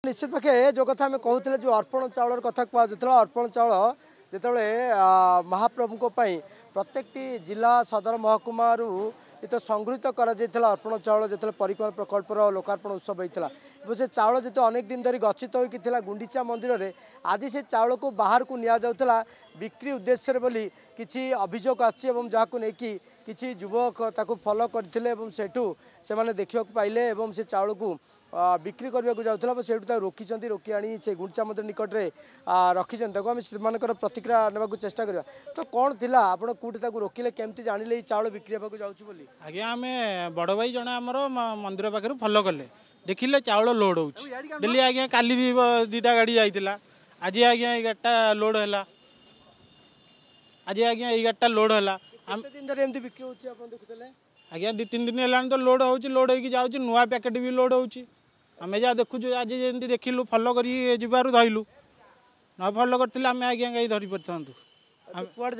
निश्चित पक्षे जो कथा आम कहते जो अर्पण चाउल कथा कहला अर्पण चाउल जो महाप्रभु प्रत्येक जिला सदर महकुमा ये तो संगृहित अर्पण चाउल जो परिक्रम प्रकल्पर लोकार्पण उत्सव होता से चाउल जो अनेक दिन धरी गच्छित होता गुंडीचा मंदिर में आज से चाउल को बाहर को नि जाऊला बिक्री उद्देश्य बोली किसी अभियोग आसी युवक फॉलो करते से देखा पाइले से चाउल को बिक्री करने को जाऊला से रोकी रोकी आनी से गुंडीचा मंदिर निकट में रखी आम से प्रतिक्रिया नेबाक चेष्टा करवा तो कौन थी आप कौटी रोकिले केमती जानिले चाउल बिक्री होगा जाऊँ आज्ञा आम बड़ भाई जड़े आमर मंदिर पाखे फॉलो कले देखिले चाउल लोड हो डेली आज्ञा काली दीटा गाड़ी जाइला आज आज्ञा ये गाड़टा लोड है आज आज्ञा ये गाड़टा लोड है बिक्री होती आज्ञा 2-3 दिन है तो लोड हो लोड हो जाऊँ नुआ पैकेट भी लोड हो आम जहाँ देखु आज जमी देखिलु फॉलो कर धरलु न फॉलो करते आम आज्ञा कहीं धरी पार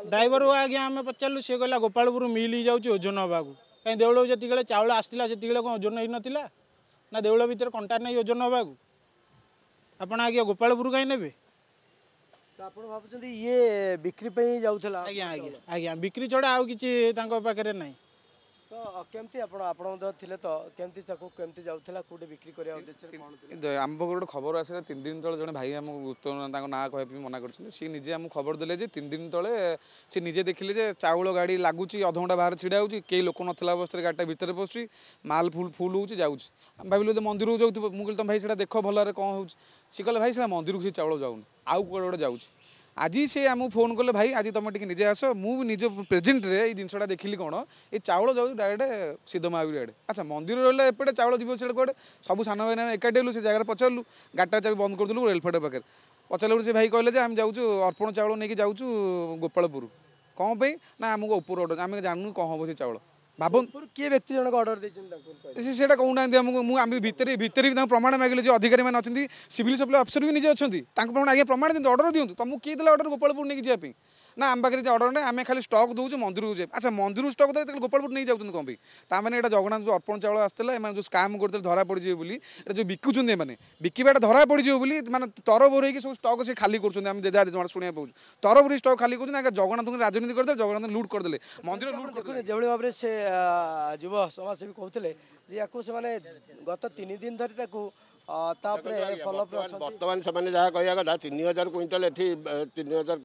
ड्राइवर आज्ञा आम पचारू सी कहला गोपालपुर मिल ही जाऊँ ओजन हवा कहीं देवल जी चाउल आसला से कौन ओजन ही नाला ना देवल भितर कंटा नहीं ओजन हवा आपण आज्ञा गोपालपुर कहीं ने ये बिक्री जाऊला आज्ञा आज्ञा आज्ञा बिक्री छड़ा आउ कि पाखे ना तो केमती थे तो केमती केमती जाऊला कोटे बिक्री करने आम गोटे खबर आसा 3 दिन तले जड़े भाई आम ना कह मना करजे आम खबर देले 3 दिन तले सी निजे देखिले जे चाउल गाड़ी लगुच अध घंटा बाहर छिड़ा हो कई लोक नाला अवस्था गाड़ी भितर पशुची माल फुल हो जाऊँच आम भाविलु मंदिर को जाऊँ मुझे तुम भाई से देख भल कौन हो सी कहले भाई से मंदिर को सी चाउल जाऊँ आउ कौटे जाऊँ आज से आमको फोन कले भाई आज तुम टे निजे आस मुझे निज प्रेजेंट रे ये जिनसा देखिली कौन ये चाउल जाऊँ डायरेक्ट सिद्ध महावीर आड़े अच्छा मंदिर रहा एपटे चाउल जीव से कौटे सब सान भाई एकाठी हेलु से जगह पचारू गाड़टा चाबी बंद करदेलु रेलफेड पाखे पचारू से भाई कहले आम जाऊँ अर्पण चाउल नहीं जाऊँ गोपालपुर कौन पे ना आमको ऊपर ऑर्डर आम जानू कौन हम से चाउल भाव किए व्यक्ति जनक ऑर्डर से कहना आम भितर प्रमाण मागिले जो अधिकारी मैंने अच्छे सिविल सप्लाई अफिसर भी निजे अच्छा प्रमाण आगे प्रमाण दिखाते ऑर्डर दिखाँ तुमको किए देला ऑर्डर गोपालपुर नहीं जावाई ना आम पाखे ऑर्डर ना आम खाली स्टक दूसरे मंदिर को जाए अच्छा मंदिर स्टक देते गोपालपुर नहीं जाऊँ कौन मैंने यहाँ जगन्नाथ जो अर्पण चाउल आसला जो स्काम करते धरा पड़े बोली जो बिकुचे मैंने बिकवाटा धरा पड़े बोली मैंने तरबोर हो सब स्टक से खाली कर शुणा पाऊँ तरबोर स्टक खाली कर जगन्नाथ को राजनीति करदे जगन्नाथ लुट करदे मंदिर लुट कर जो भाव में से युव समाजसेवी कहते या गत 3 दिन धरी फॉलोअप बर्तमान से कह 3000 क्विंटाल 3000